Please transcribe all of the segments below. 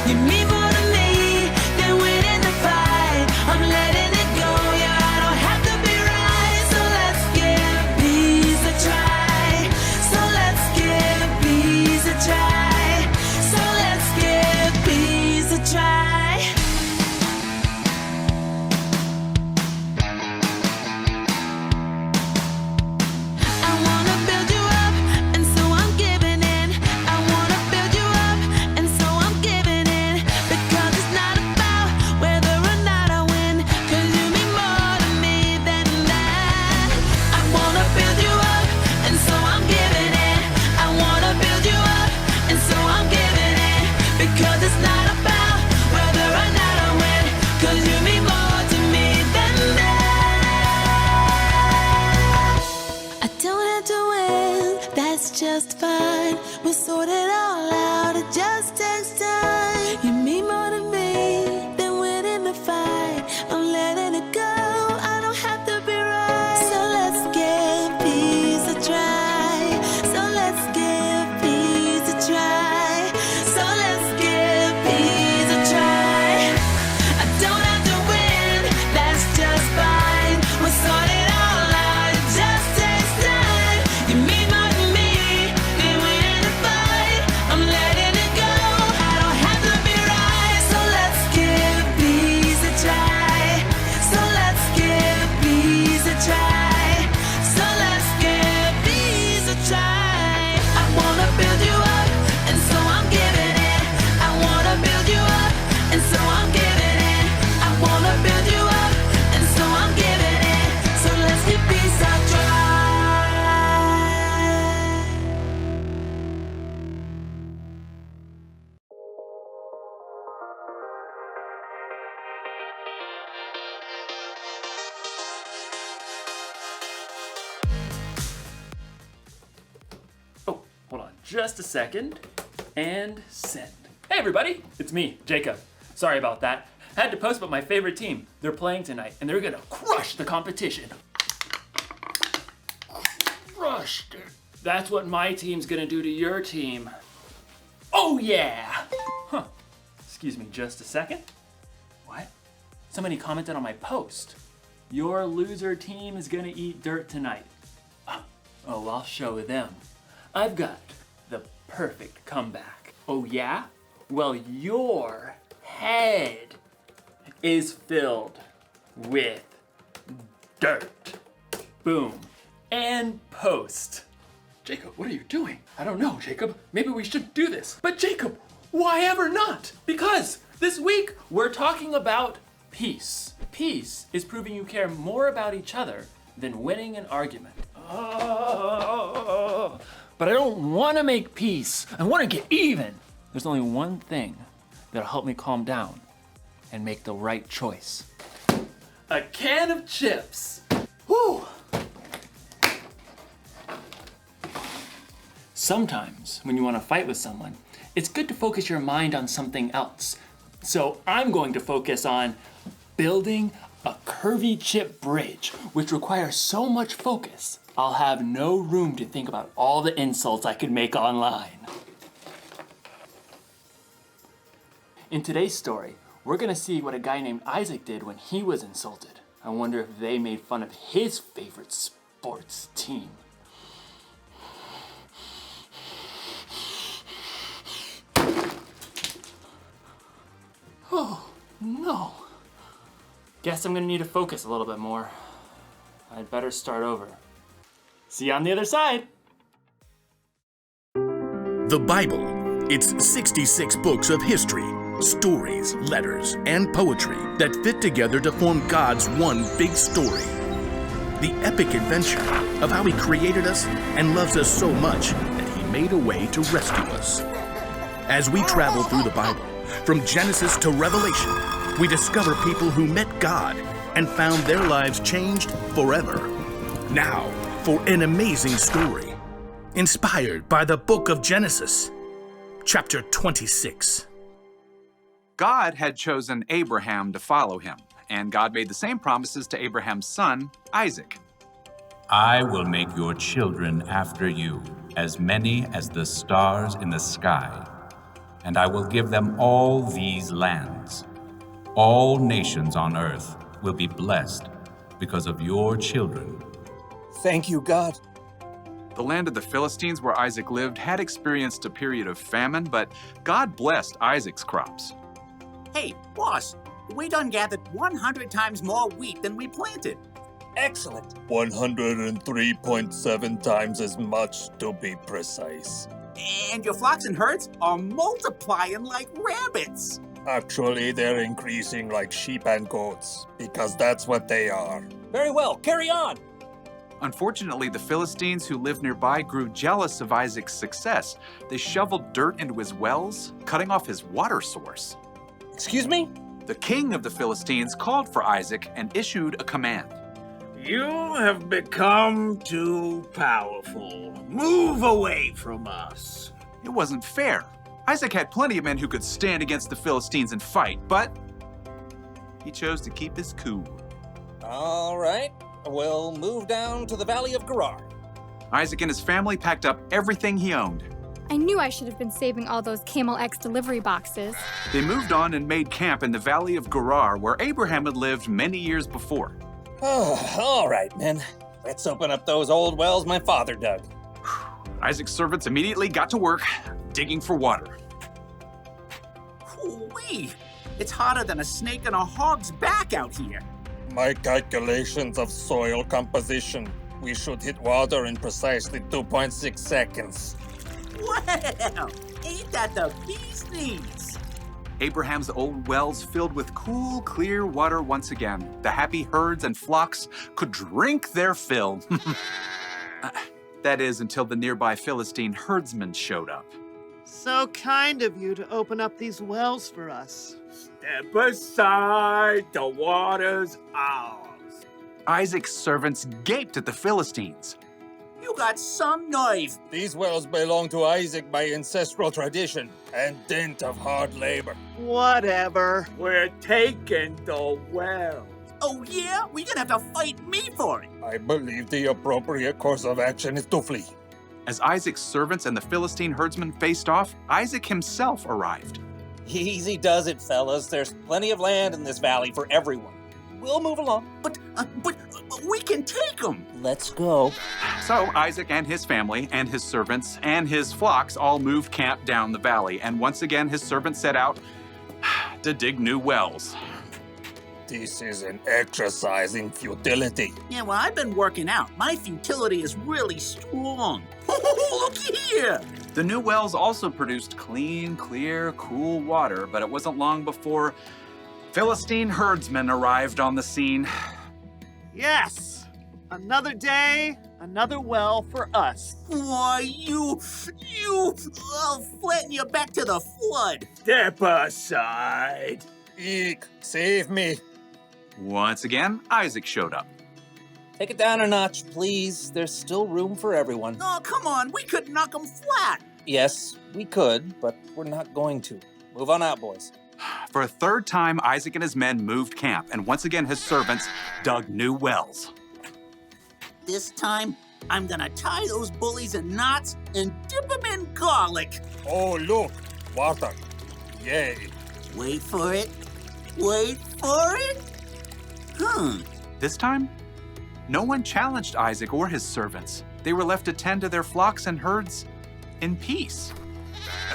You mean more to me than winning the fight. I'm letting it go, yeah, I don't have to be right. So let's give peace a try. So let's give peace a try. So let's give peace a try. I wanna build you up, and so I'm giving in. I wanna build you up, and so I'm giving in. Because it's not about whether or not I win, 'cause you mean more to me than that. I wanna build you up, and so I'm giving in. I wanna build you up, and so I'm giving in. Because it's not about whether or not I win, 'cause you mean more to me than that. I don't have to win, that's just fine. We'll sort it all out, it just takes time. You mean more to me than winning the fight. I'm letting it go, I don't have to be right. So let's give peace a try. So let's give peace a try. So let's give peace a try. I don't have to win, that's just fine. We'll sort it all out, it just takes time. You mean more to me than winning the fight. I'm letting it go, I don't have to be right. So let's give peace a try. So let's give peace a try. So let's give peace a try. I wanna build you up, and so I'm giving in. I wanna build you up, and so I'm giving in. I wanna build you up, and so I'm giving in. So let's give peace a try. Oh, hold on just a second. And send. Hey everybody, it's me, Jacob. Sorry about that. I had to post about my favorite team. They're playing tonight and they're gonna crush the competition. Crushed. That's what my team's gonna do to your team. Oh yeah! Huh. Excuse me just a second. What? Somebody commented on my post. Your loser team is gonna eat dirt tonight. Oh, I'll show them. I've got the perfect comeback. Oh yeah? Well, your head is filled with dirt. Boom. And post. Jacob, what are you doing? I don't know, Jacob. Maybe we should do this. But Jacob, why ever not? Because this week we're talking about peace. Peace is proving you care more about each other than winning an argument. But I don't want to make peace. I want to get even. There's only one thing that'll help me calm down and make the right choice. A can of chips. Whew. Sometimes when you want to fight with someone, it's good to focus your mind on something else. So I'm going to focus on building a curvy chip bridge, which requires so much focus, I'll have no room to think about all the insults I could make online. In today's story, we're gonna see what a guy named Isaac did when he was insulted. I wonder if they made fun of his favorite sports team. Oh, no. Guess I'm gonna need to focus a little bit more. I'd better start over. See you on the other side. The Bible. It's 66 books of history, stories, letters, and poetry that fit together to form God's one big story. The epic adventure of how He created us and loves us so much that He made a way to rescue us. As we travel through the Bible, from Genesis to Revelation, we discover people who met God and found their lives changed forever. Now, for an amazing story, inspired by the book of Genesis, chapter 26. God had chosen Abraham to follow him, and God made the same promises to Abraham's son, Isaac. I will make your children after you as many as the stars in the sky, and I will give them all these lands. All nations on earth will be blessed because of your children. Thank you, God. The land of the Philistines where Isaac lived had experienced a period of famine, but God blessed Isaac's crops. Hey, boss, we done gathered 100 times more wheat than we planted. Excellent. 103.7 times as much to be precise. And your flocks and herds are multiplying like rabbits. Actually, they're increasing like sheep and goats, because that's what they are. Very well, carry on. Unfortunately, the Philistines who lived nearby grew jealous of Isaac's success. They shoveled dirt into his wells, cutting off his water source. Excuse me? The king of the Philistines called for Isaac and issued a command. You have become too powerful. Move away from us. It wasn't fair. Isaac had plenty of men who could stand against the Philistines and fight, but he chose to keep his cool. All right, we'll move down to the Valley of Gerar. Isaac and his family packed up everything he owned. I knew I should have been saving all those Camel X delivery boxes. They moved on and made camp in the Valley of Gerar, where Abraham had lived many years before. All right, men. Let's open up those old wells my father dug. Isaac's servants immediately got to work, digging for water. Ooh-wee, it's hotter than a snake in a hog's back out here. My calculations of soil composition, we should hit water in precisely 2.6 seconds. Well, ain't that the bee's knees? Abraham's old wells filled with cool, clear water once again. The happy herds and flocks could drink their fill. That is, until the nearby Philistine herdsmen showed up. So kind of you to open up these wells for us. Step aside, the water's ours. Isaac's servants gaped at the Philistines. You got some nerve. These wells belong to Isaac by ancestral tradition and dint of hard labor. Whatever. We're taking the well. Oh yeah? We're gonna have to fight me for it. I believe the appropriate course of action is to flee. As Isaac's servants and the Philistine herdsmen faced off, Isaac himself arrived. Easy does it, fellas. There's plenty of land in this valley for everyone. We'll move along. But we can take them. Let's go. So Isaac and his family and his servants and his flocks all moved camp down the valley, and once again his servants set out to dig new wells. This is an exercise in futility. Yeah, well, I've been working out. My futility is really strong. Look here. The new wells also produced clean, clear, cool water, but it wasn't long before Philistine herdsmen arrived on the scene. Yes! Another day, another well for us. Why, I'll flatten you back to the flood. Step aside. Eek, save me. Once again, Isaac showed up. Take it down a notch, please. There's still room for everyone. Oh, come on. We could knock them flat. Yes, we could, but we're not going to. Move on out, boys. For a third time, Isaac and his men moved camp, and once again his servants dug new wells. This time, I'm gonna tie those bullies in knots and dip them in garlic. Oh, look, water. Yay. Wait for it. Wait for it. This time, no one challenged Isaac or his servants. They were left to tend to their flocks and herds in peace.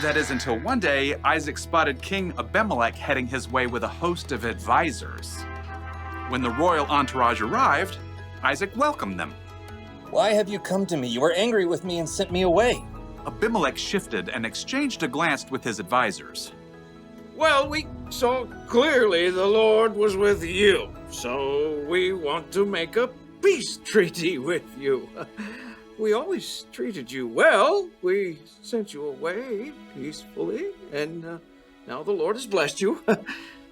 That is until one day, Isaac spotted King Abimelech heading his way with a host of advisors. When the royal entourage arrived, Isaac welcomed them. Why have you come to me? You were angry with me and sent me away. Abimelech shifted and exchanged a glance with his advisors. Well, we saw clearly the Lord was with you, so we want to make a peace treaty with you. We always treated you well. We sent you away peacefully, and now the Lord has blessed you.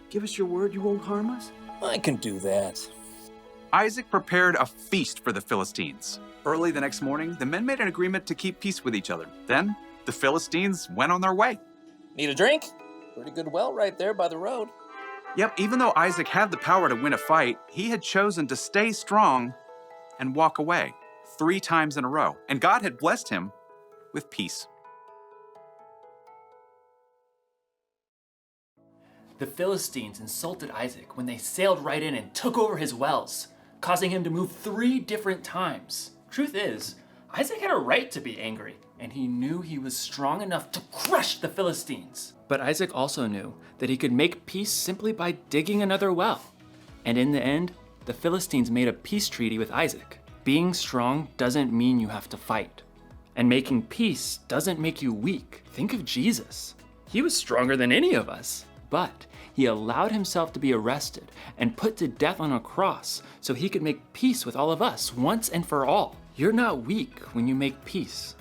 Give us your word you won't harm us. I can do that. Isaac prepared a feast for the Philistines. Early the next morning, the men made an agreement to keep peace with each other. Then, the Philistines went on their way. Need a drink? Pretty good well right there by the road. Yep, even though Isaac had the power to win a fight, he had chosen to stay strong and walk away 3 times in a row. And God had blessed him with peace. The Philistines insulted Isaac when they sailed right in and took over his wells, causing him to move 3 different times. Truth is, Isaac had a right to be angry, and he knew he was strong enough to crush the Philistines. But Isaac also knew that he could make peace simply by digging another well. And in the end, the Philistines made a peace treaty with Isaac. Being strong doesn't mean you have to fight. And making peace doesn't make you weak. Think of Jesus. He was stronger than any of us. But he allowed himself to be arrested and put to death on a cross so he could make peace with all of us once and for all. You're not weak when you make peace.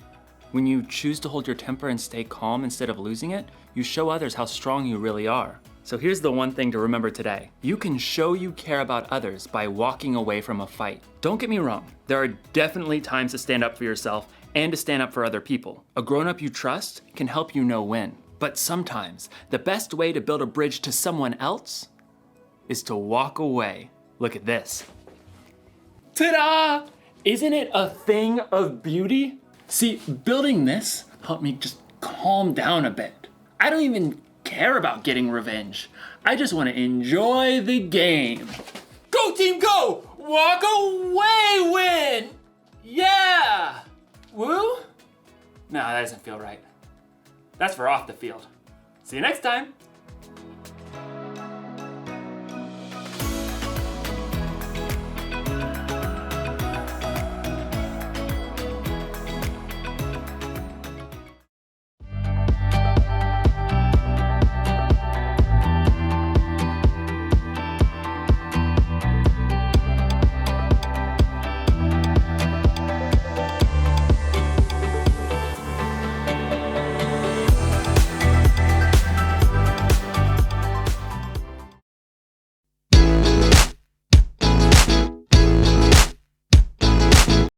When you choose to hold your temper and stay calm instead of losing it, you show others how strong you really are. So here's the one thing to remember today. You can show you care about others by walking away from a fight. Don't get me wrong, there are definitely times to stand up for yourself and to stand up for other people. A grown-up you trust can help you know when. But sometimes, the best way to build a bridge to someone else is to walk away. Look at this. Ta-da! Isn't it a thing of beauty? See, building this helped me just calm down a bit. I don't even care about getting revenge. I just want to enjoy the game. Go team, go! Walk away, win! Yeah! Woo? No, that doesn't feel right. That's for off the field. See you next time.